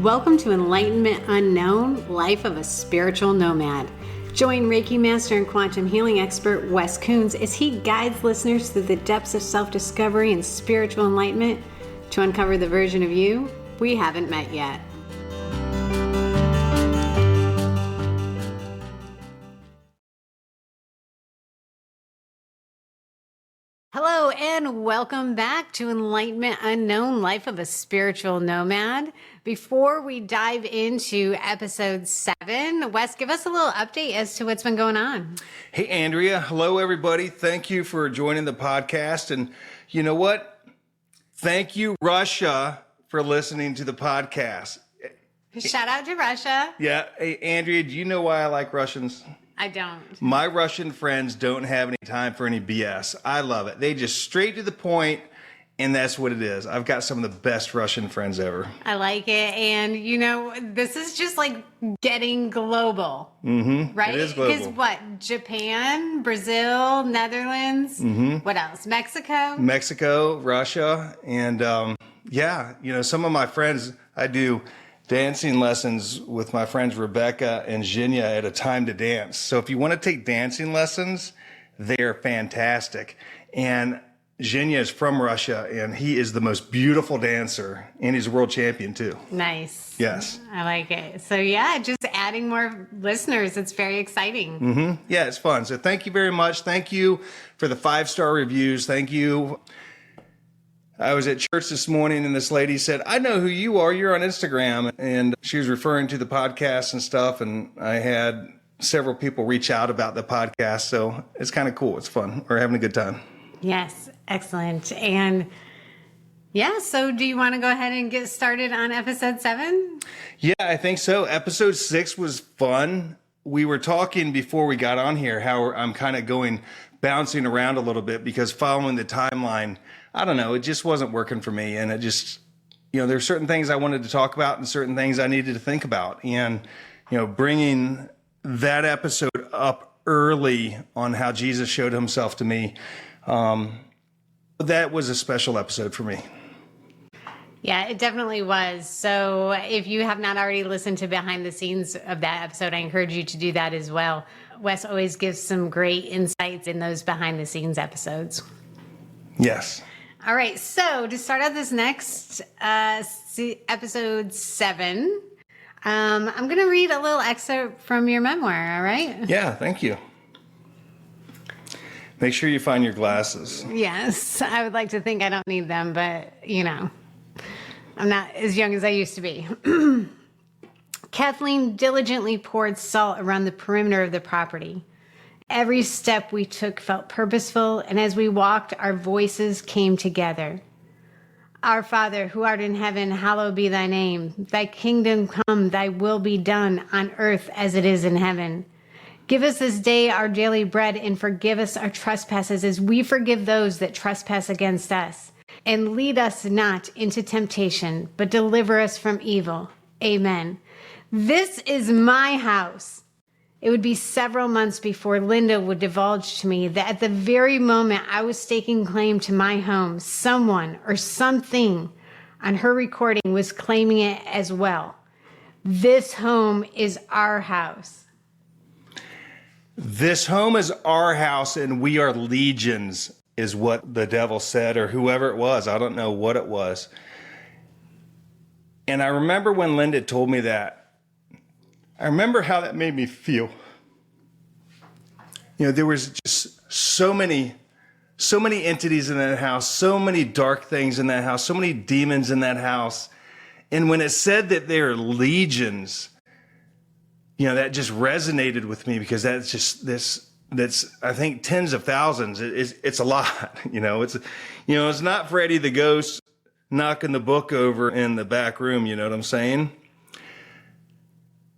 Welcome to Enlightenment Unknown, Life of a Spiritual Nomad. Join Reiki Master and Quantum Healing expert Wes Coons as he guides listeners through the depths of self-discovery and spiritual enlightenment to uncover the version of you we haven't met yet. Hello and welcome back to Enlightenment Unknown, Life of a Spiritual Nomad. Before we dive into episode 7, Wes, give us a little update as to what's been going on. Hey, Andrea. Hello, everybody. Thank you for joining the podcast. And you know what? Thank you, Russia, for listening to the podcast. Shout out to Russia. Yeah. Hey, Andrea, do you know why I like Russians? I don't. My Russian friends don't have any time for any BS. I love it. They just straight to the point, and that's what it is. I've got some of the best Russian friends ever. I like it. And, you know, this is just like getting global, right? It is global. Because what? Japan, Brazil, Netherlands, what else? Mexico, Russia, and yeah, you know, some of my friends, I do dancing lessons with my friends Rebecca and Zhinya at A Time to Dance. So if you want to take dancing lessons, they're fantastic. And Zhinya is from Russia, and he is the most beautiful dancer, and he's a world champion too. Nice. Yes. I like it. So yeah, just adding more listeners. It's very exciting. Yeah, it's fun. So thank you very much. Thank you for the 5-star reviews. Thank you. I was at church this morning and this lady said, I know who you are. You're on Instagram. And she was referring to the podcast and stuff. And I had several people reach out about the podcast. So it's kind of cool. It's fun. We're having a good time. Yes. Excellent. And yeah, so do you want to go ahead and get started on episode 7? Yeah, I think so. Episode 6 was fun. We were talking before we got on here how I'm kind of bouncing around a little bit because following the timeline, I don't know, it just wasn't working for me. And it just, you know, there's certain things I wanted to talk about and certain things I needed to think about. And, you know, bringing that episode up early on how Jesus showed himself to me, that was a special episode for me. Yeah, it definitely was. So if you have not already listened to behind the scenes of that episode, I encourage you to do that as well. Wes always gives some great insights in those behind the scenes episodes. Yes. All right. So to start out this next episode 7, I'm going to read a little excerpt from your memoir. All right. Yeah. Thank you. Make sure you find your glasses. Yes. I would like to think I don't need them, but you know, I'm not as young as I used to be. Kathleen diligently poured salt around the perimeter of the property. Every step we took felt purposeful, and as we walked, our voices came together. Our Father, who art in heaven, hallowed be thy name. Thy kingdom come, thy will be done on earth as it is in heaven. Give us this day our daily bread, and forgive us our trespasses as we forgive those that trespass against us. And lead us not into temptation, but deliver us from evil. Amen. This is my house. It would be several months before Linda would divulge to me that at the very moment I was staking claim to my home, someone or something on her recording was claiming it as well. This home is our house. This home is our house, and we are legions, is what the devil said, or whoever it was. I don't know what it was. And I remember when Linda told me that, I remember how that made me feel. You know, there was just so many entities in that house, so many dark things in that house, so many demons in that house. And when it said that they're legions, you know, that just resonated with me because that's I think tens of thousands. It's a lot, it's not Freddy the ghost knocking the book over in the back room. You know what I'm saying?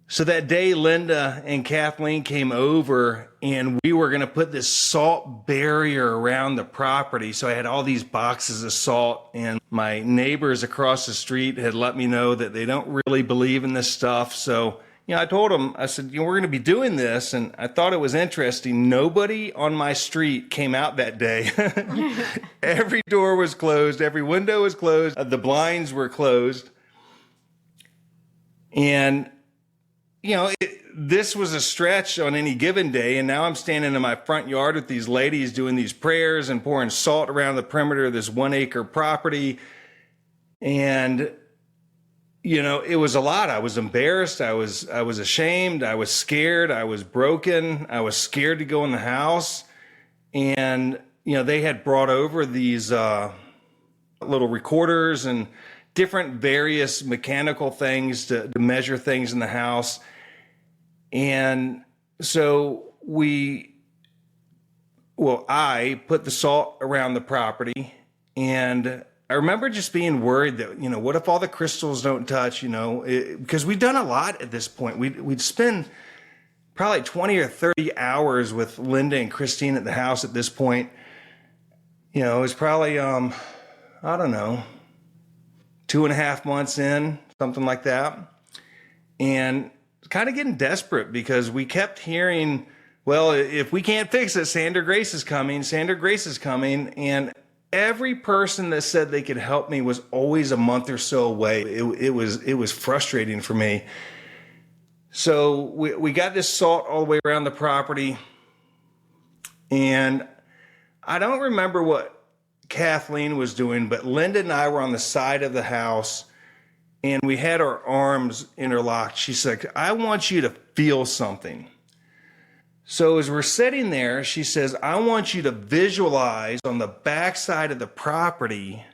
So that day, Linda and Kathleen came over and we were going to put this salt barrier around the property. So I had all these boxes of salt, and my neighbors across the street had let me know that they don't really believe in this stuff. So, I told them, I said, we're going to be doing this. And I thought it was interesting. Nobody on my street came out that day. Every door was closed. Every window was closed. The blinds were closed. And, this was a stretch on any given day. And now I'm standing in my front yard with these ladies doing these prayers and pouring salt around the perimeter of this 1 acre property. And, it was a lot. I was embarrassed. I was ashamed. I was scared. I was broken. I was scared to go in the house. And, they had brought over these little recorders and different various mechanical things to measure things in the house. And so I put the salt around the property, and I remember just being worried that, what if all the crystals don't touch, because we'd done a lot at this point. We'd spend probably 20 or 30 hours with Linda and Christine at the house at this point. It was probably, I don't know, 2.5 months in, something like that. And kind of getting desperate because we kept hearing, well, if we can't fix it, Sandra Grace is coming. Sandra Grace is coming. And every person that said they could help me was always a month or so away. It was frustrating for me. So we got this salt all the way around the property. And I don't remember what Kathleen was doing, but Linda and I were on the side of the house, and we had our arms interlocked. She said, I want you to feel something. So as we're sitting there, she says, I want you to visualize on the backside of the property.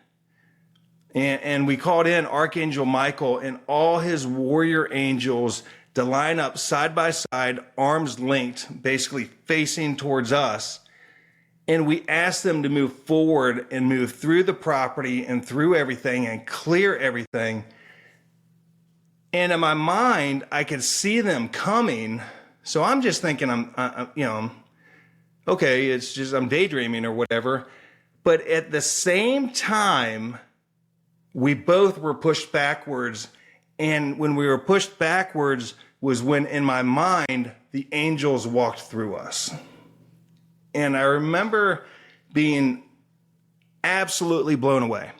And we called in Archangel Michael and all his warrior angels to line up side by side, arms linked, basically facing towards us. And we asked them to move forward and move through the property and through everything and clear everything. And in my mind, I could see them coming. So I'm just thinking, okay, it's just, I'm daydreaming or whatever. But at the same time, we both were pushed backwards. And when we were pushed backwards was when, in my mind, the angels walked through us. And I remember being absolutely blown away.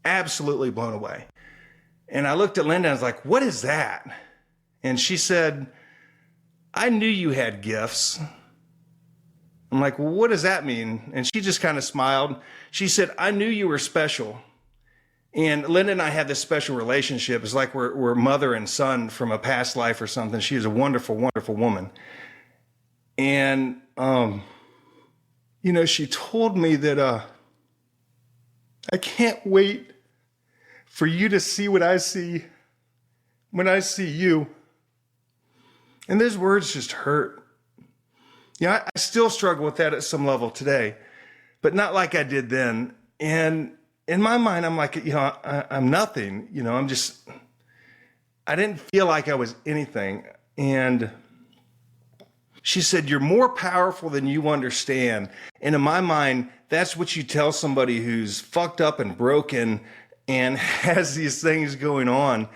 Absolutely blown away. And I looked at Linda and I was like, what is that? And she said, I knew you had gifts. I'm like, well, what does that mean? And she just kind of smiled. She said, I knew you were special. And Linda and I had this special relationship. It's like we're mother and son from a past life or something. She is a wonderful, wonderful woman. And, she told me that I can't wait for you to see what I see when I see you. And those words just hurt. I still struggle with that at some level today, but not like I did then. And in my mind, I'm like, I'm nothing. I didn't feel like I was anything. And she said, you're more powerful than you understand. And in my mind, that's what you tell somebody who's fucked up and broken and has these things going on,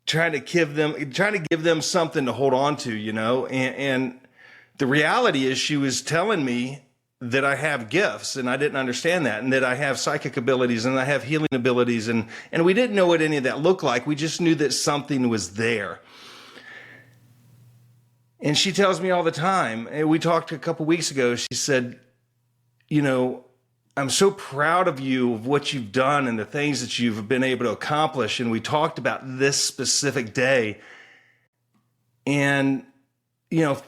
trying to give them something to hold on to, and the reality is she was telling me that I have gifts, and I didn't understand that, and that I have psychic abilities and I have healing abilities, and we didn't know what any of that looked like. We just knew that something was there. And she tells me all the time, and we talked a couple weeks ago, she said, I'm so proud of you, of what you've done and the things that you've been able to accomplish. And we talked about this specific day. And,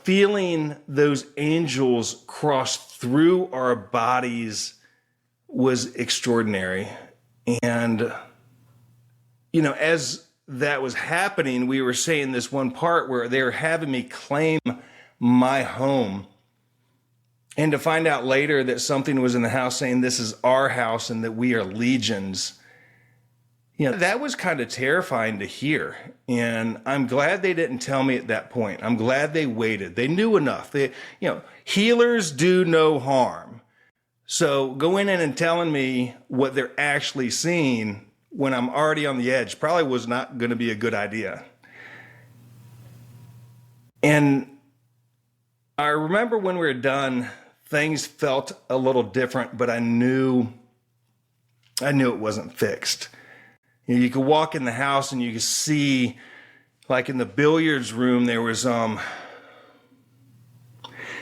feeling those angels cross through our bodies was extraordinary. And, as that was happening, we were saying this one part where they were having me claim my home. And to find out later that something was in the house saying this is our house and that we are legions, that was kind of terrifying to hear. And I'm glad they didn't tell me at that point. I'm glad they waited. They knew enough. Healers do no harm. So going in and telling me what they're actually seeing when I'm already on the edge probably was not going to be a good idea. And I remember when we were done, things felt a little different, but I knew it wasn't fixed. You know, you could walk in the house and you could see, like in the billiards room, there was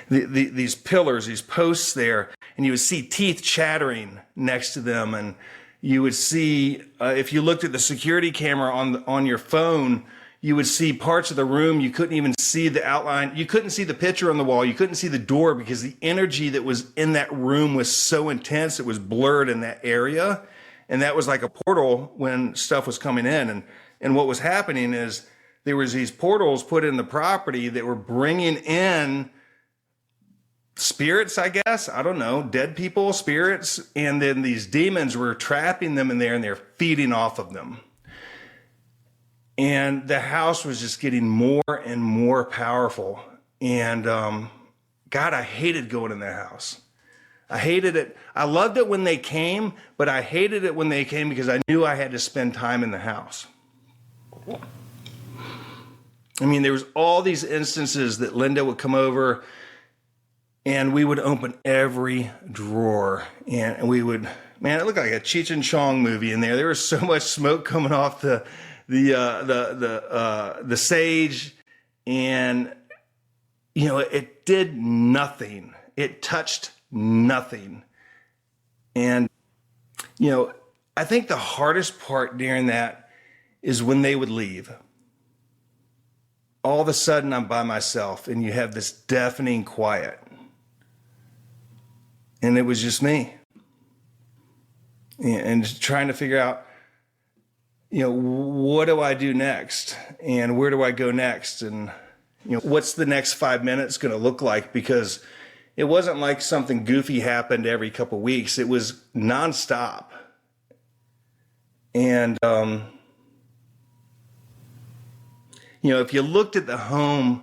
these pillars, these posts there, and you would see teeth chattering next to them. And you would see, if you looked at the security camera on your phone, you would see parts of the room. You couldn't even see the outline. You couldn't see the picture on the wall. You couldn't see the door because the energy that was in that room was so intense. It was blurred in that area. And that was like a portal when stuff was coming in. And what was happening is there was these portals put in the property that were bringing in spirits, I guess. I don't know, dead people, spirits. And then these demons were trapping them in there and they're feeding off of them. And the house was just getting more and more powerful. And God, I hated going in that house. I hated it. I loved it when they came, but I hated it when they came because I knew I had to spend time in the house. I mean, there was all these instances that Linda would come over and we would open every drawer and we would, man, it looked like a Cheech and Chong movie in there. There was so much smoke coming off the sage, and you know, it did nothing. It touched nothing. And you know, I think the hardest part during that is when they would leave. All of a sudden I'm by myself and you have this deafening quiet. And it was just me. And just trying to figure out, you know, what do I do next? And where do I go next? And, you know, what's the next 5 minutes going to look like? Because it wasn't like something goofy happened every couple of weeks. It was nonstop. And, you know, if you looked at the home,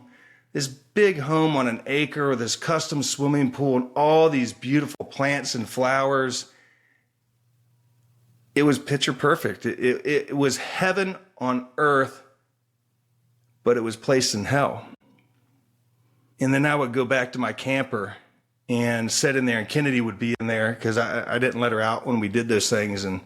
this big home on an acre with this custom swimming pool and all these beautiful plants and flowers, it was picture perfect. It was heaven on earth, but it was placed in hell. And then I would go back to my camper and sit in there, and Kennedy would be in there because I didn't let her out when we did those things. And,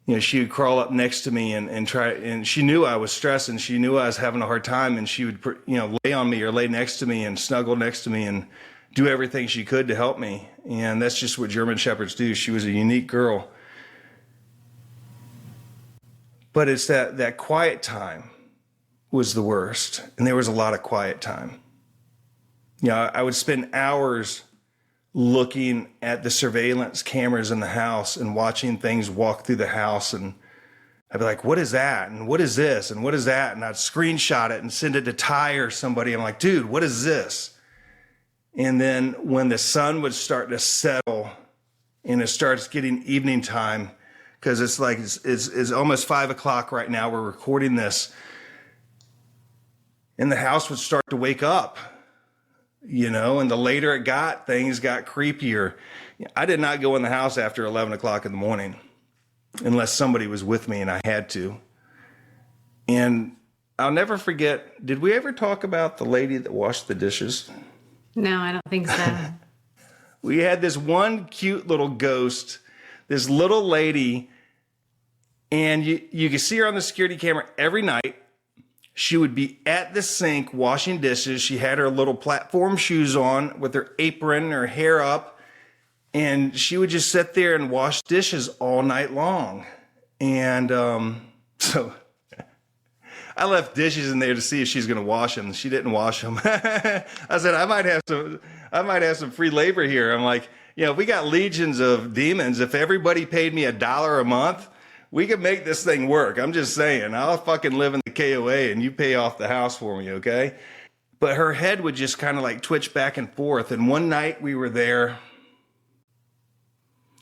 you know, she would crawl up next to me and try, and she knew I was stressing. She knew I was having a hard time, and she would, you know, lay on me or lay next to me and snuggle next to me and do everything she could to help me. And that's just what German Shepherds do. She was a unique girl. But it's that quiet time was the worst. And there was a lot of quiet time. You know, I would spend hours looking at the surveillance cameras in the house and watching things walk through the house. And I'd be like, what is that? And what is this? And what is that? And I'd screenshot it and send it to Ty or somebody. I'm like, dude, what is this? And then when the sun would start to settle and it starts getting evening time, because it's like it's almost 5 o'clock right now. We're recording this. And the house would start to wake up, you know, and the later it got, things got creepier. I did not go in the house after 11 o'clock in the morning unless somebody was with me and I had to. And I'll never forget, did we ever talk about the lady that washed the dishes? No, I don't think so. We had this one cute little ghost, this little lady, and you could see her on the security camera every night. She would be at the sink washing dishes. She had her little platform shoes on with her apron, her hair up, and she would just sit there and wash dishes all night long. And so I left dishes in there to see if she's going to wash them. She didn't wash them. I said, I might have some free labor here. I'm like, you know, if we got legions of demons, if everybody paid me $1 a month, we could make this thing work. I'm just saying, I'll fucking live in the KOA and you pay off the house for me, okay? But her head would just kind of like twitch back and forth. And one night we were there,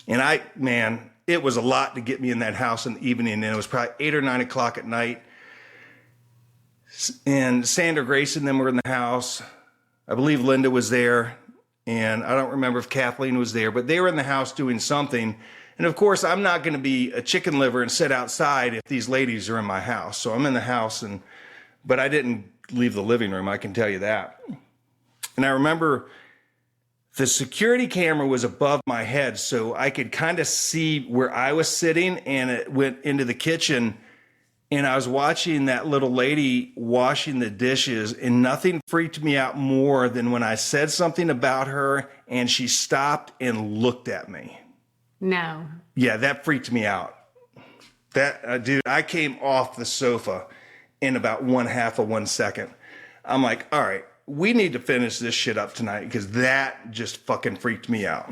and man, it was a lot to get me in that house in the evening. And it was probably 8 or 9 o'clock at night. And Sandra Grace and them were in the house. I believe Linda was there. And I don't remember if Kathleen was there, but they were in the house doing something. And of course, I'm not going to be a chicken liver and sit outside if these ladies are in my house. So I'm in the house, but I didn't leave the living room, I can tell you that. And I remember The security camera was above my head, so I could kind of see where I was sitting, and it went into the kitchen. And I was watching that little lady washing the dishes, and nothing freaked me out more than when I said something about her and she stopped and looked at me. No. Yeah, that freaked me out. That, dude, I came off the sofa in about 1/2 of 1 second. I'm like, all right, we need to finish this shit up tonight, because that just fucking freaked me out.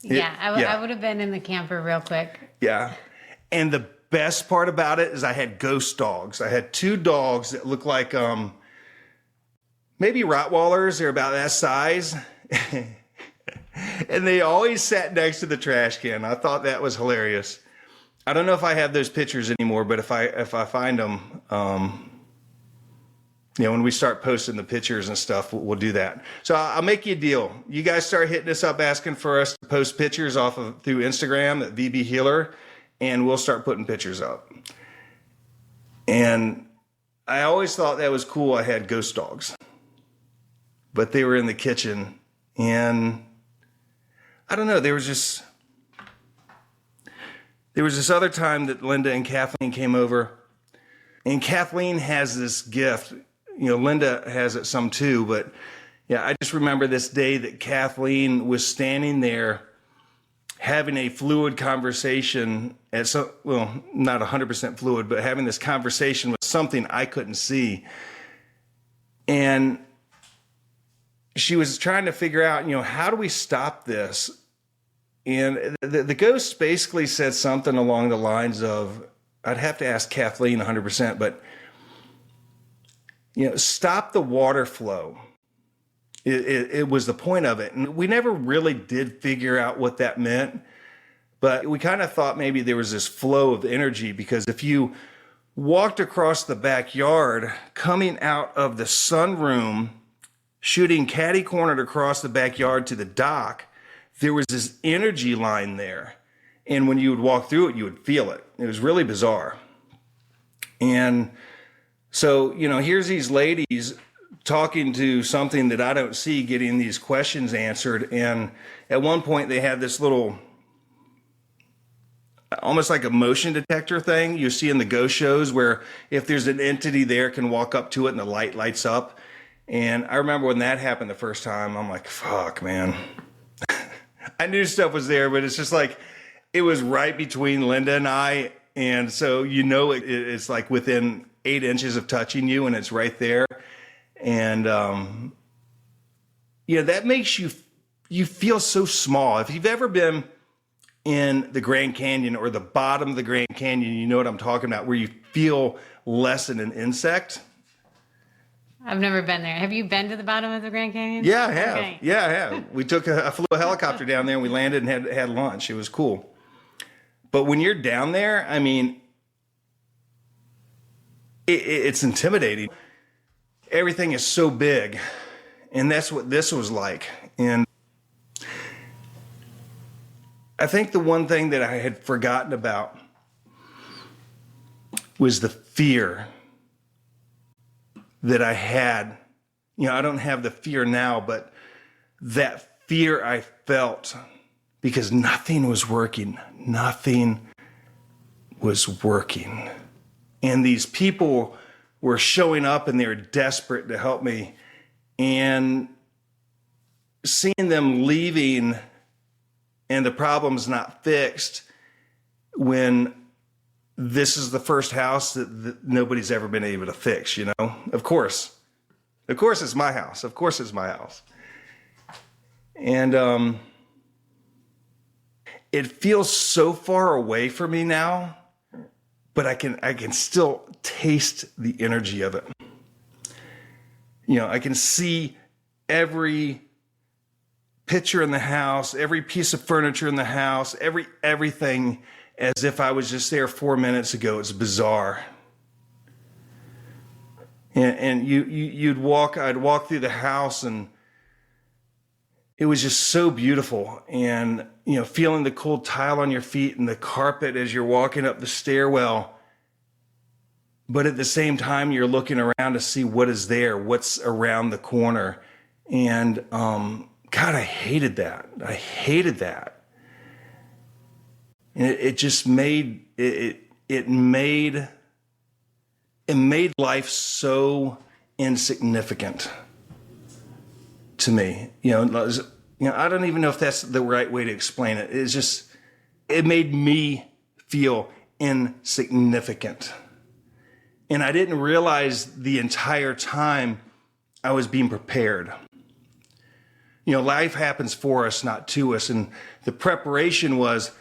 I would have been in the camper real quick. Yeah. And the best part about it is I had ghost dogs. I had 2 dogs that looked like maybe Rottweilers. They're about that size. And they always sat next to the trash can. I thought that was hilarious. I don't know if I have those pictures anymore, but if I find them, when we start posting the pictures and stuff, we'll do that. So I'll make you a deal. You guys start hitting us up asking for us to post pictures through Instagram at VB Healer, and we'll start putting pictures up. And I always thought that was cool. I had ghost dogs, but they were in the kitchen, and I don't know. There was this other time that Linda and Kathleen came over, and Kathleen has this gift. Linda has it some too, but yeah, I just remember this day that Kathleen was standing there having a fluid conversation not 100% fluid, but having this conversation with something I couldn't see. And she was trying to figure out, how do we stop this? And the ghost basically said something along the lines of, I'd have to ask Kathleen 100%, but, stop the water flow. It was the point of it. And we never really did figure out what that meant, but we kind of thought maybe there was this flow of energy, because if you walked across the backyard, coming out of the sunroom, shooting catty-cornered across the backyard to the dock, there was this energy line there. And when you would walk through it, you would feel it. It was really bizarre. And so, here's these ladies talking to something that I don't see, getting these questions answered. And at one point they had this little, almost like a motion detector thing you see in the ghost shows, where if there's an entity there, can walk up to it and the light lights up. And I remember when that happened the first time, I'm like, fuck, man. I knew stuff was there, but it's just like, it was right between Linda and I. And so, it's like within 8 inches of touching you, and it's right there. And, that makes you feel so small. If you've ever been in the Grand Canyon or the bottom of the Grand Canyon, you know what I'm talking about, where you feel less than an insect. I've never been there. Have you been to the bottom of the Grand Canyon? Yeah, I have. Okay. Yeah, I have. We flew a helicopter down there, and we landed and had lunch. It was cool. But when you're down there, I mean, it's intimidating. Everything is so big, and that's what this was like. And I think the one thing that I had forgotten about was the fear that I had. I don't have the fear now, but that fear I felt, because nothing was working. Nothing was working. And these people were showing up, and they were desperate to help me. And seeing them leaving and the problem's not fixed, when this is the first house that nobody's ever been able to fix, Of course it's my house. Of course it's my house. And it feels so far away from me now, but I can still taste the energy of it. I can see every picture in the house, every piece of furniture in the house, everything, as if I was just there 4 minutes ago. It's bizarre. And I'd walk through the house, and it was just so beautiful. And, feeling the cold tile on your feet and the carpet as you're walking up the stairwell. But at the same time, you're looking around to see what is there, what's around the corner. And God, I hated that. I hated that. And it just made, it made life so insignificant to me. I don't even know if that's the right way to explain it. It's just, it made me feel insignificant. And I didn't realize the entire time I was being prepared. Life happens for us, not to us. And the preparation was,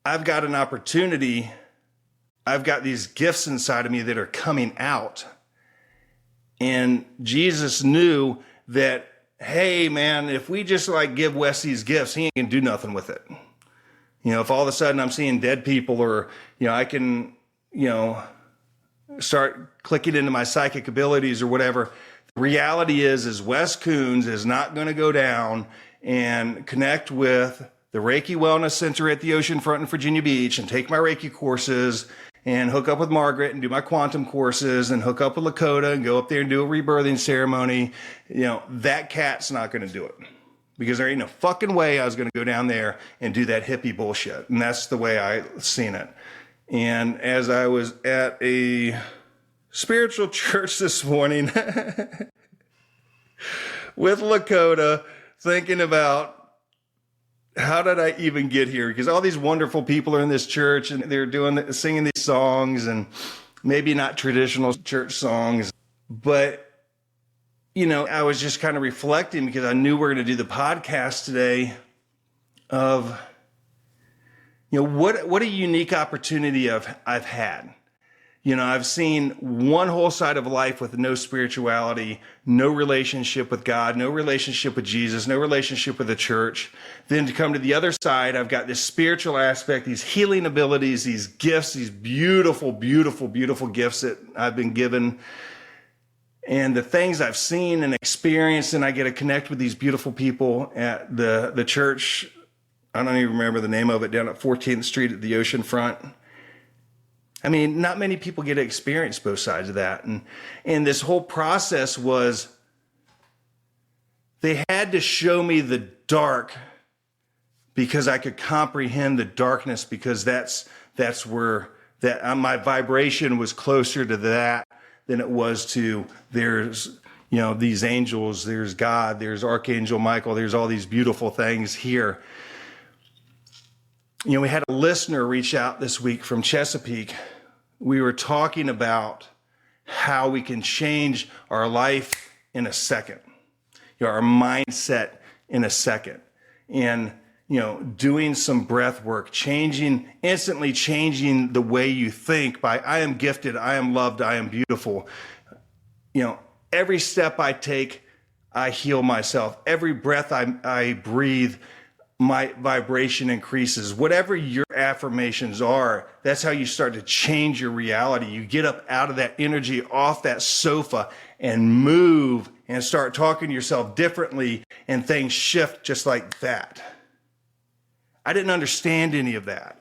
I've got an opportunity. I've got these gifts inside of me that are coming out. And Jesus knew that, hey, man, if we just give Wes these gifts, he ain't gonna do nothing with it. If all of a sudden I'm seeing dead people, or, I can, start clicking into my psychic abilities or whatever. The reality is Wes Coons is not going to go down and connect with the Reiki Wellness Center at the oceanfront in Virginia Beach and take my Reiki courses and hook up with Margaret and do my quantum courses and hook up with Lakota and go up there and do a rebirthing ceremony. That cat's not going to do it, because there ain't no fucking way I was going to go down there and do that hippie bullshit. And that's the way I seen it. And as I was at a spiritual church this morning with Lakota, thinking about, how did I even get here? Because all these wonderful people are in this church and they're singing these songs, and maybe not traditional church songs. But, I was just kind of reflecting, because I knew we were going to do the podcast today, of, what a unique opportunity I've had. I've seen one whole side of life with no spirituality, no relationship with God, no relationship with Jesus, no relationship with the church. Then to come to the other side, I've got this spiritual aspect, these healing abilities, these gifts, these beautiful, beautiful, beautiful gifts that I've been given. And the things I've seen and experienced, and I get to connect with these beautiful people at the church. I don't even remember the name of it, down at 14th Street at the oceanfront. I mean, not many people get to experience both sides of that. And this whole process was, they had to show me the dark because I could comprehend the darkness, because that's where my vibration was closer to that than it was to, there's, these angels, there's God, there's Archangel Michael, there's all these beautiful things here. We had a listener reach out this week from Chesapeake. We were talking about how we can change our life in a second, our mindset in a second, and, doing some breath work, instantly changing the way you think by, I am gifted, I am loved, I am beautiful. Every step I take, I heal myself. Every breath I breathe, my vibration increases. Whatever your affirmations are, that's how you start to change your reality. You get up out of that energy, off that sofa, and move and start talking to yourself differently, and things shift just like that. I didn't understand any of that.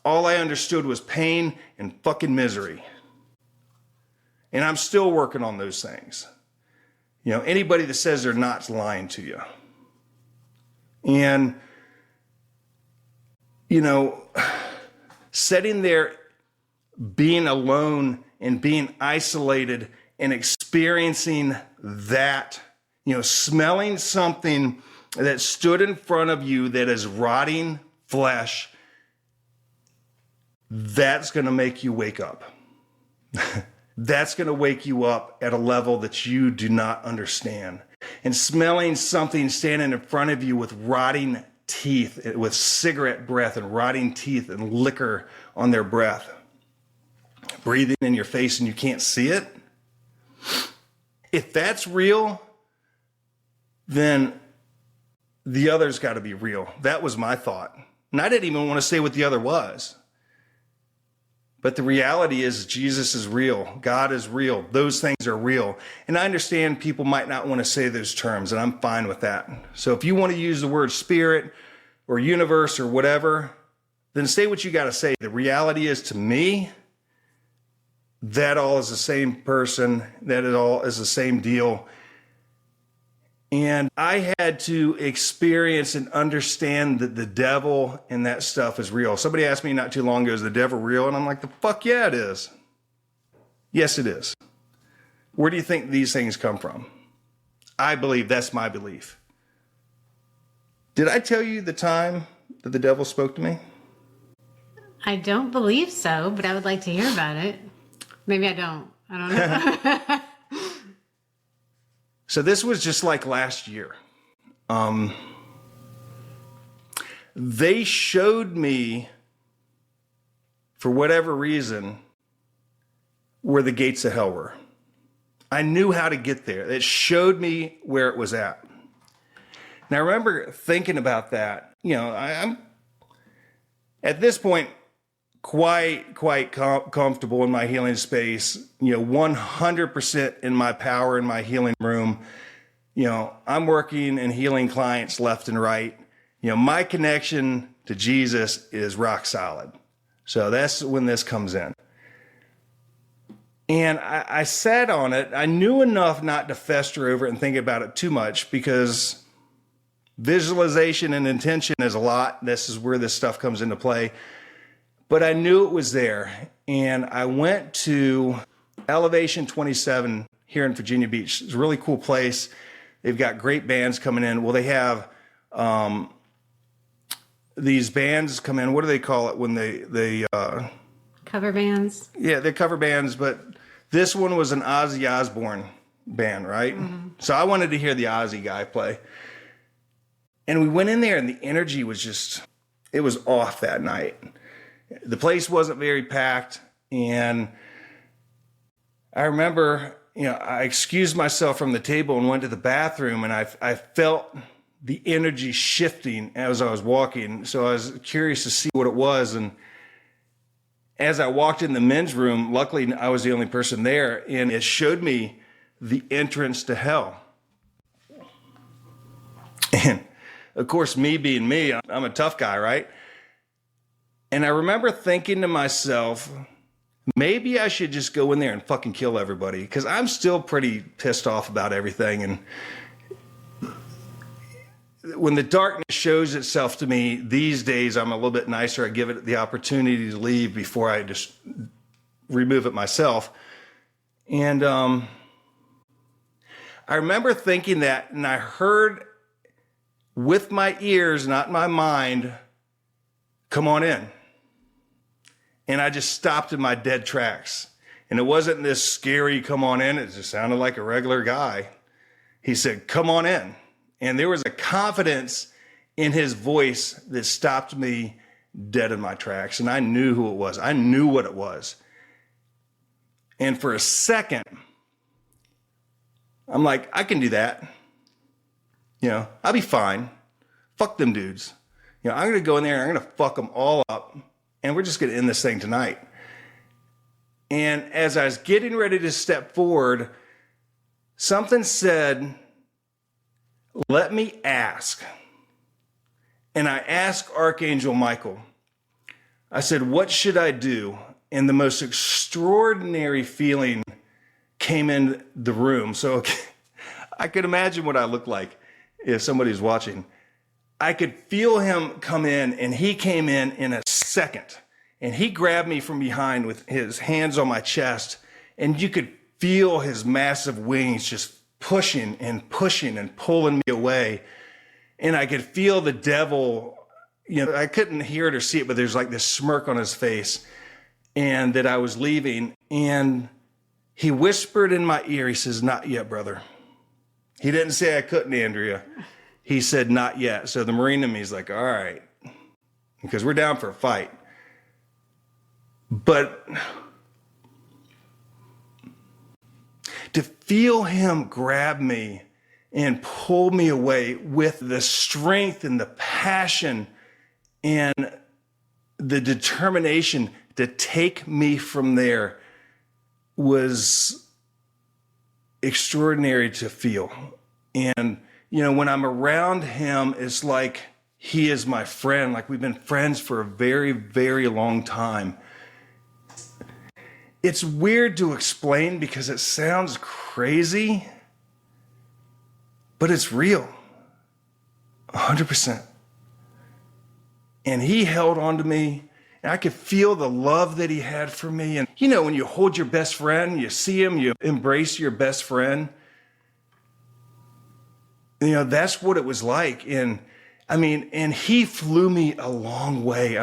All I understood was pain and fucking misery. And I'm still working on those things. Anybody that says they're not's lying to you. And, sitting there, being alone and being isolated and experiencing that, smelling something that stood in front of you that is rotting flesh, that's going to make you wake up. That's going to wake you up at a level that you do not understand. And smelling something standing in front of you with rotting teeth, with cigarette breath and rotting teeth and liquor on their breath, breathing in your face and you can't see it. If that's real, then the other's got to be real. That was my thought. And I didn't even want to say what the other was. But the reality is Jesus is real. God is real. Those things are real. And I understand people might not want to say those terms, and I'm fine with that. So if you want to use the word spirit or universe or whatever, then say what you got to say. The reality is, to me, that all is the same person. That it all is the same deal. And I had to experience and understand that the devil and that stuff is real. Somebody asked me not too long ago, is the devil real? And I'm like, the fuck yeah, it is. Yes, it is. Where do you think these things come from? I believe, that's my belief. Did I tell you the time that the devil spoke to me? I don't believe so, but I would like to hear about it. Maybe I don't. I don't know. So this was just like last year. They showed me, for whatever reason, where the gates of hell were. I knew how to get there. It showed me where it was at. And I remember thinking about that. You know, I'm at this point quite comfortable in my healing space, you know, 100% in my power in my healing room. You know, I'm working and healing clients left and right. You know, my connection to Jesus is rock solid. So that's when this comes in. And I sat on it. I knew enough not to fester over it and think about it too much, because visualization and intention is a lot. This is where this stuff comes into play. But I knew it was there. And I went to Elevation 27 here in Virginia Beach. It's a really cool place. They've got great bands coming in. Well, they have these bands come in. What do they call it when they Cover bands? Yeah, they're cover bands, but this one was an Ozzy Osbourne band, right? Mm-hmm. So I wanted to hear the Ozzy guy play. And we went in there and the energy was just, it was off that night. The place wasn't very packed. And I remember, you know, I excused myself from the table and went to the bathroom, and I felt the energy shifting as I was walking. So I was curious to see what it was. And as I walked in the men's room, luckily I was the only person there, and it showed me the entrance to hell. And of course, me being me, I'm a tough guy, right? And I remember thinking to myself, maybe I should just go in there and fucking kill everybody, because I'm still pretty pissed off about everything. And when the darkness shows itself to me these days, I'm a little bit nicer. I give it the opportunity to leave before I just remove it myself. And I remember thinking that, and I heard with my ears, not my mind, come on in. And I just stopped in my dead tracks. And it wasn't this scary come on in. It just sounded like a regular guy. He said, come on in. And there was a confidence in his voice that stopped me dead in my tracks. And I knew who it was. I knew what it was. And for a second, I'm like, I can do that. You know, I'll be fine. Fuck them dudes. You know, I'm going to go in there and I'm going to fuck them all up. And we're just going to end this thing tonight. And as I was getting ready to step forward, something said, let me ask. And I asked Archangel Michael, I said, what should I do? And the most extraordinary feeling came in the room. So I could imagine what I looked like if somebody's watching. I could feel him come in, and he came in a second. And he grabbed me from behind with his hands on my chest, and you could feel his massive wings just pushing and pulling me away. And I could feel the devil, you know, I couldn't hear it or see it, but there's like this smirk on his face, and that I was leaving. And he whispered in my ear, he says, not yet, brother. He didn't say I couldn't, Andrea. He said, not yet. So the Marine in me is like, all right, because we're down for a fight. But to feel him grab me and pull me away with the strength and the passion and the determination to take me from there was extraordinary to feel. And, you know, when I'm around him, it's like he is my friend. Like we've been friends for a very, very long time. It's weird to explain because it sounds crazy, but it's real, 100%. And he held on to me, and I could feel the love that he had for me. And you know, when you hold your best friend, you see him, you embrace your best friend. You know, that's what it was like. And and he flew me a long way.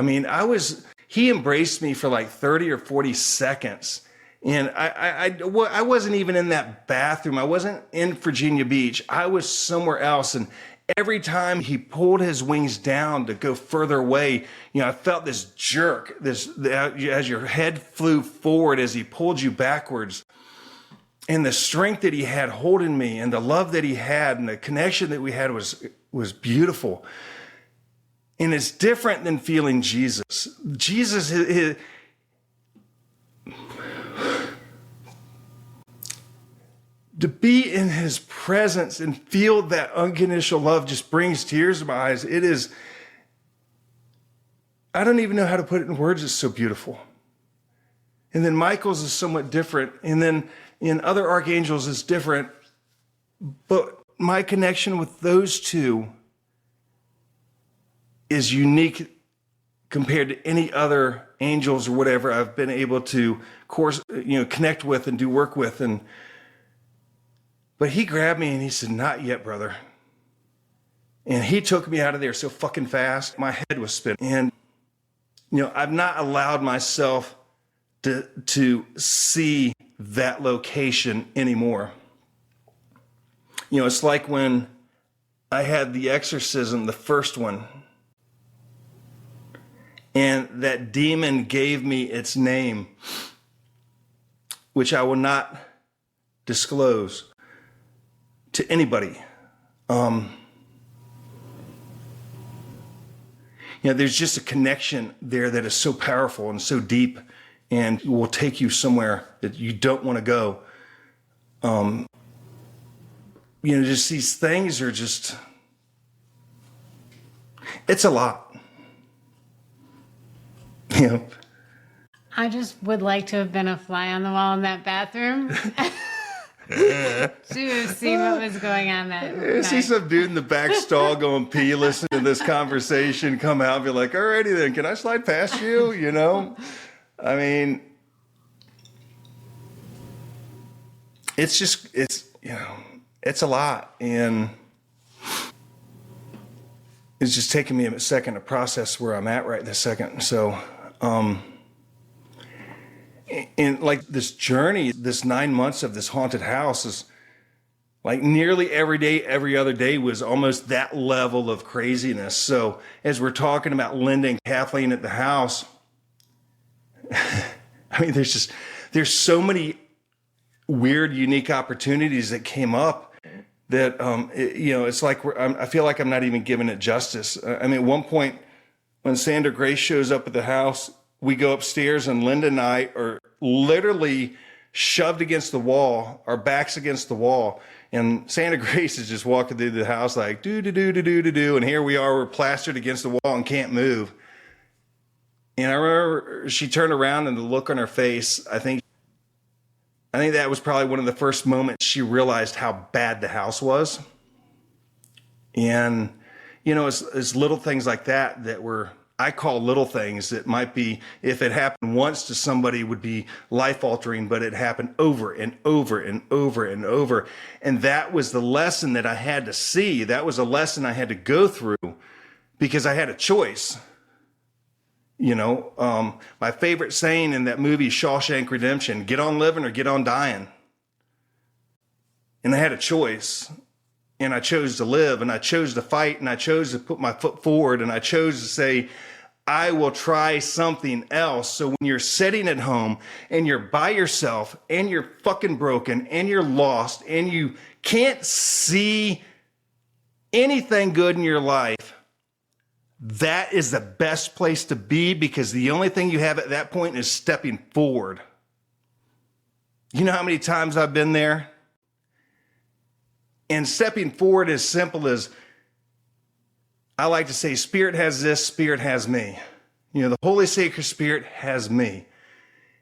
He embraced me for like 30 or 40 seconds. And I wasn't even in that bathroom. I wasn't in Virginia Beach. I was somewhere else. And every time he pulled his wings down to go further away, I felt this jerk, as your head flew forward as he pulled you backwards. And the strength that he had holding me and the love that he had and the connection that we had was beautiful. And it's different than feeling Jesus. Jesus to be in his presence and feel that unconditional love just brings tears to my eyes. It is, I don't even know how to put it in words. It's so beautiful. And then Michael's is somewhat different. And then in other archangels is different. But my connection with those two is unique compared to any other angels or whatever I've been able to connect with and do work with. But he grabbed me and he said, "Not yet, brother." And he took me out of there so fucking fast. My head was spinning. And, I've not allowed myself to see that location anymore. It's like when I had the exorcism, the first one, and that demon gave me its name, which I will not disclose to anybody. There's just a connection there that is so powerful and so deep and will take you somewhere that you don't want to go. Just these things are just, it's a lot. I just would like to have been a fly on the wall in that bathroom to see what was going on that night. See some dude in the back stall going pee, listen to this conversation, come out and be like, "Alrighty then, can I slide past you?" It's just, it's a lot. And it's just taking me a second to process where I'm at right this second. So, and like this journey, this 9 months of this haunted house is like nearly every day, every other day was almost that level of craziness. So as we're talking about Linda and Kathleen at the house, there's so many weird, unique opportunities that came up that, it's like I feel like I'm not even giving it justice. At one point when Sandra Grace shows up at the house, we go upstairs and Linda and I are literally shoved against the wall, our backs against the wall. And Sandra Grace is just walking through the house like, do. And here we are, we're plastered against the wall and can't move. And I remember she turned around and the look on her face, I think that was probably one of the first moments she realized how bad the house was. And, it's little things like that were, I call little things that might be, if it happened once to somebody, would be life-altering, but it happened over and over and over and over. And that was the lesson that I had to see. That was a lesson I had to go through because I had a choice. My favorite saying in that movie, Shawshank Redemption, get on living or get on dying. And I had a choice. And I chose to live, and I chose to fight, and I chose to put my foot forward, and I chose to say, I will try something else. So when you're sitting at home and you're by yourself and you're fucking broken and you're lost and you can't see anything good in your life, that is the best place to be, because the only thing you have at that point is stepping forward. You know how many times I've been there? And stepping forward is simple as, I like to say, Spirit has this, Spirit has me. The Holy Sacred Spirit has me.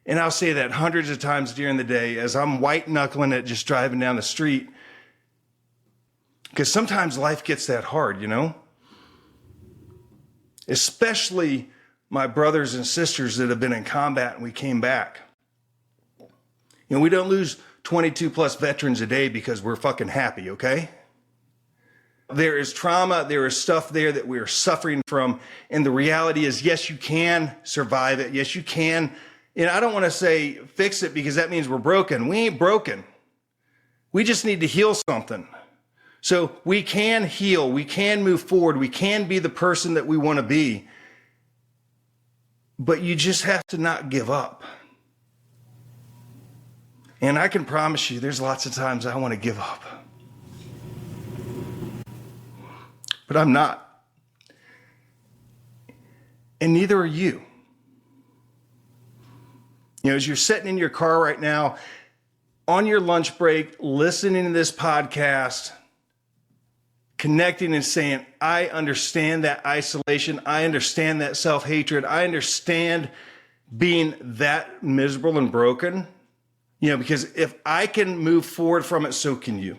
And I'll say that hundreds of times during the day as I'm white knuckling it, just driving down the street. Because sometimes life gets that hard, you know? Especially my brothers and sisters that have been in combat and we came back. You know, we don't lose 22 plus veterans a day because we're fucking happy, okay? There is trauma, there is stuff there that we are suffering from. And the reality is, yes, you can survive it. Yes, you can. And I don't want to say fix it because that means we're broken. We ain't broken. We just need to heal something. So we can heal, we can move forward, we can be the person that we want to be. But you just have to not give up. And I can promise you, there's lots of times I want to give up. But I'm not. And neither are you. You know, as you're sitting in your car right now, on your lunch break, listening to this podcast, connecting and saying, I understand that isolation. I understand that self-hatred. I understand being that miserable and broken. You know, because if I can move forward from it, so can you.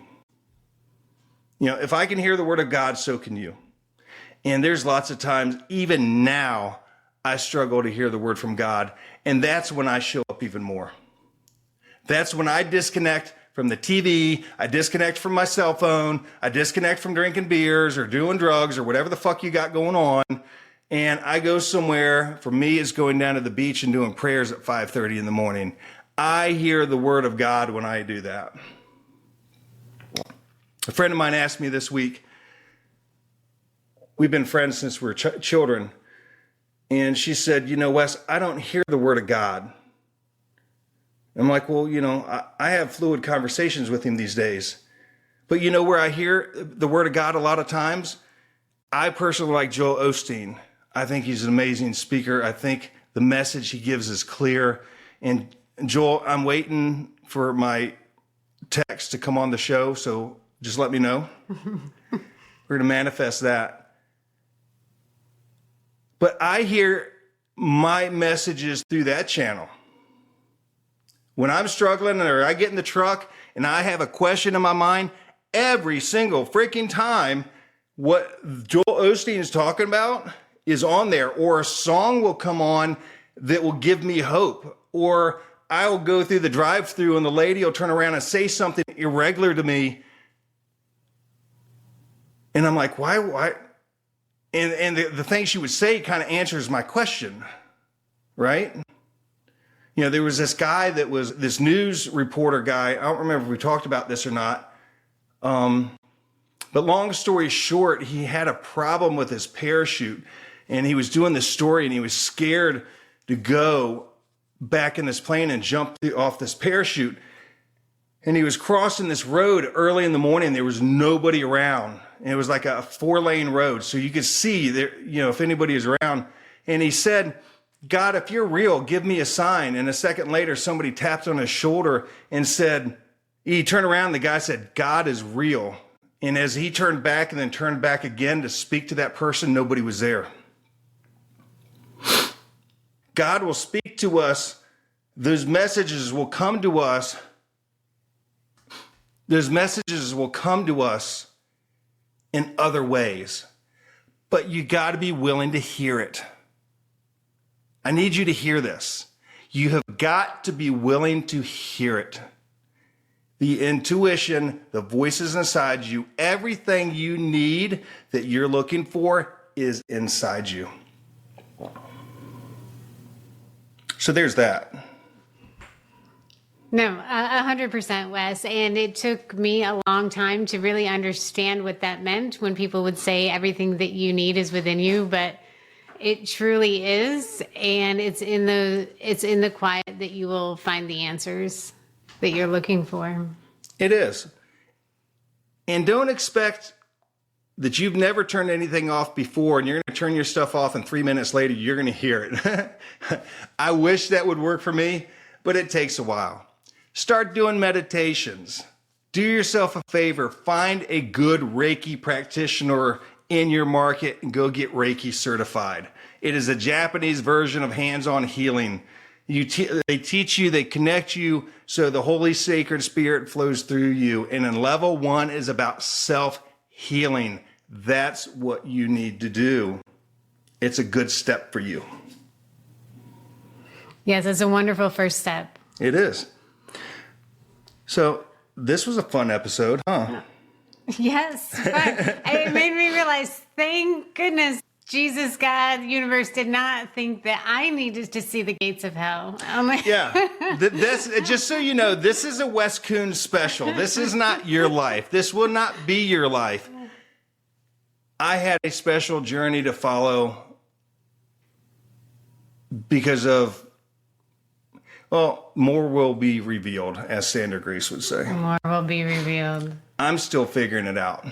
You know, if I can hear the word of God, so can you. And there's lots of times, even now, I struggle to hear the word from God. And that's when I show up even more. That's when I disconnect from the TV, I disconnect from my cell phone, I disconnect from drinking beers or doing drugs or whatever the fuck you got going on. And I go somewhere. For me, it's going down to the beach and doing prayers at 5:30 in the morning. I hear the word of God when I do that. A friend of mine asked me this week, we've been friends since we were children, and she said, you know, Wes, I don't hear the word of God. I'm like, well, you know, I have fluid conversations with him these days. But you know where I hear the word of God a lot of times? I personally like Joel Osteen. I think he's an amazing speaker. I think the message he gives is clear. And Joel, I'm waiting for my text to come on the show, so just let me know. We're going to manifest that. But I hear my messages through that channel. When I'm struggling or I get in the truck and I have a question in my mind, every single freaking time what Joel Osteen is talking about is on there, or a song will come on that will give me hope, or I will go through the drive-thru and the lady will turn around and say something irregular to me. And I'm like, why? And the thing she would say kind of answers my question, right? You know, there was this guy that was this news reporter guy. I don't remember if we talked about this or not. But long story short, he had a problem with his parachute, and he was doing this story and he was scared to go back in this plane and jump off this parachute. And he was crossing this road early in the morning. There was nobody around. And it was like a 4-lane road. So you could see there, you know, if anybody is around. And he said, God, if you're real, give me a sign. And a second later, somebody tapped on his shoulder and said, he turned around, the guy said, God is real. And as he turned back and then turned back again to speak to that person, nobody was there. God will speak to us. Those messages will come to us. Those messages will come to us in other ways. But you got to be willing to hear it. I need you to hear this. You have got to be willing to hear it. The intuition, the voices inside you, everything you need that you're looking for is inside you. So there's that. No, 100%, Wes. And it took me a long time to really understand what that meant when people would say everything that you need is within you, but it truly is. And it's in the quiet that you will find the answers that you're looking for. It is. And don't expect that you've never turned anything off before and you're going to turn your stuff off and 3 minutes later you're going to hear it. I wish that would work for me, but it takes a while. Start doing meditations. Do yourself a favor. Find a good Reiki practitioner in your market and go get Reiki certified. It is a Japanese version of hands-on healing. They teach you, they connect you so the Holy Sacred Spirit flows through you. And then level 1 is about self-healing. healing. That's what you need to do. It's a good step for you. Yes, it's a wonderful first step. It is. So this was a fun episode, huh? Yes, but it made me realize, thank goodness Jesus, God, the universe did not think that I needed to see the gates of hell. Yeah, this, just so you know, this is a Wes Coons special. This is not your life. This will not be your life. I had a special journey to follow because of, well, more will be revealed, as Sandra Grace would say. More will be revealed. I'm still figuring it out.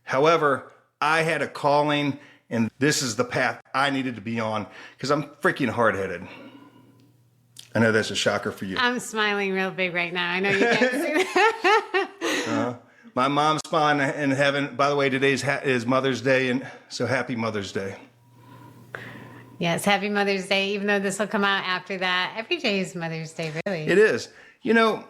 However, I had a calling, and this is the path I needed to be on because I'm freaking hard-headed. I know that's a shocker for you. I'm smiling real big right now. I know you can't see that. My mom's smiling in heaven. By the way, today is Mother's Day, and so happy Mother's Day. Yes, happy Mother's Day, even though this will come out after that. Every day is Mother's Day, really. It is. You know,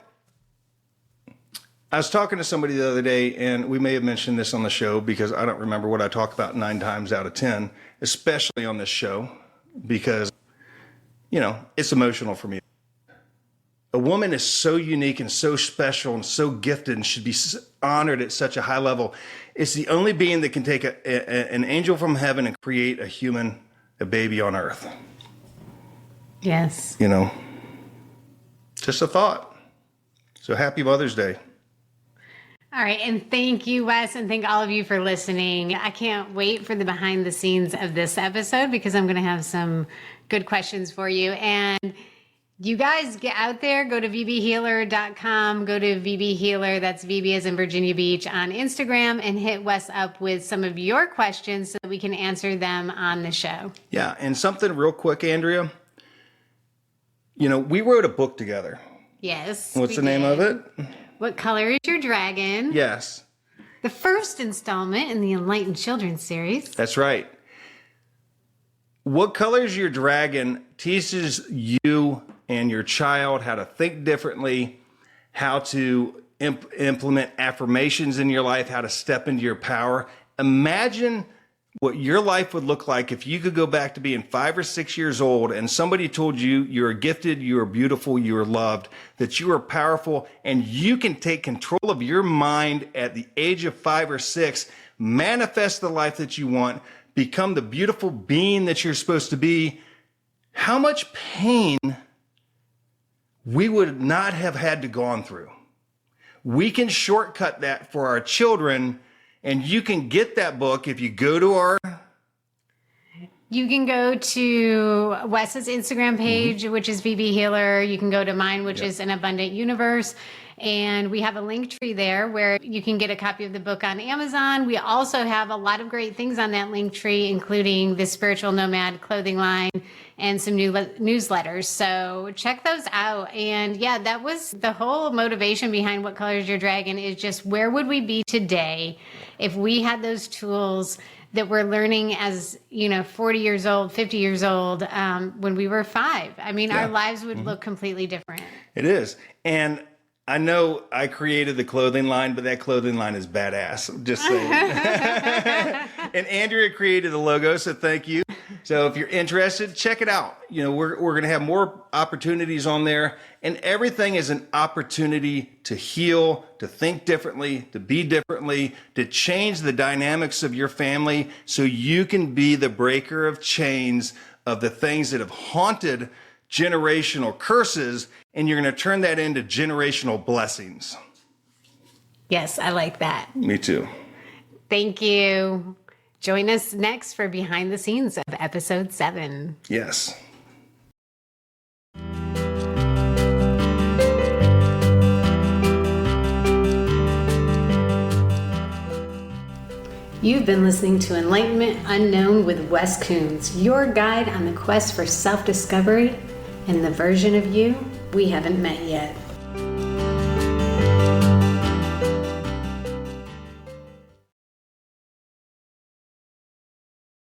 I was talking to somebody the other day, and we may have mentioned this on the show because I don't remember what I talk about 9 times out of 10, especially on this show, because, you know, it's emotional for me. A woman is so unique and so special and so gifted and should be honored at such a high level. It's the only being that can take an angel from heaven and create a human, a baby on earth. Yes. You know, just a thought. So happy Mother's Day. All right. And thank you, Wes, and thank all of you for listening. I can't wait for the behind the scenes of this episode because I'm going to have some good questions for you. And you guys get out there, go to vbhealer.com, go to vbhealer, that's VB as in Virginia Beach, on Instagram, and hit Wes up with some of your questions so that we can answer them on the show. Yeah, and something real quick, Andrea. You know, we wrote a book together. Yes. What's the name of it? What Color is Your Dragon? Yes. The first installment in the Enlightened Children series. That's right. What Color is Your Dragon teaches you and your child how to think differently, how to implement affirmations in your life, how to step into your power. Imagine what your life would look like if you could go back to being 5 or 6 years old and somebody told you you're gifted, you are beautiful, you are loved, that you are powerful, and you can take control of your mind at the age of 5 or 6, manifest the life that you want, become the beautiful being that you're supposed to be. How much pain we would not have had to gone through. We can shortcut that for our children, and you can get that book if you go to our... You can go to Wes's Instagram page, which is VB Healer. You can go to mine, which is An Abundant Universe. And we have a link tree there where you can get a copy of the book on Amazon. We also have a lot of great things on that link tree, including the Spiritual Nomad clothing line and some new newsletters. So check those out. And yeah, that was the whole motivation behind What Color is Your Dragon, is just where would we be today if we had those tools that we're learning as, 40 years old, 50 years old, when we were 5. I mean, our lives would look completely different. It is. And I know I created the clothing line, but that clothing line is badass. I'm just saying. And Andrea created the logo, so thank you. So if you're interested, check it out. We're going to have more opportunities on there, and everything is an opportunity to heal, to think differently, to be differently, to change the dynamics of your family so you can be the breaker of chains of the things that have haunted generational curses, and you're going to turn that into generational blessings. Yes, I like that. Me too. Thank you. Join us next for Behind the Scenes of Episode 7. Yes. You've been listening to Enlightenment Unknown with Wes Coons, your guide on the quest for self-discovery and the version of you we haven't met yet.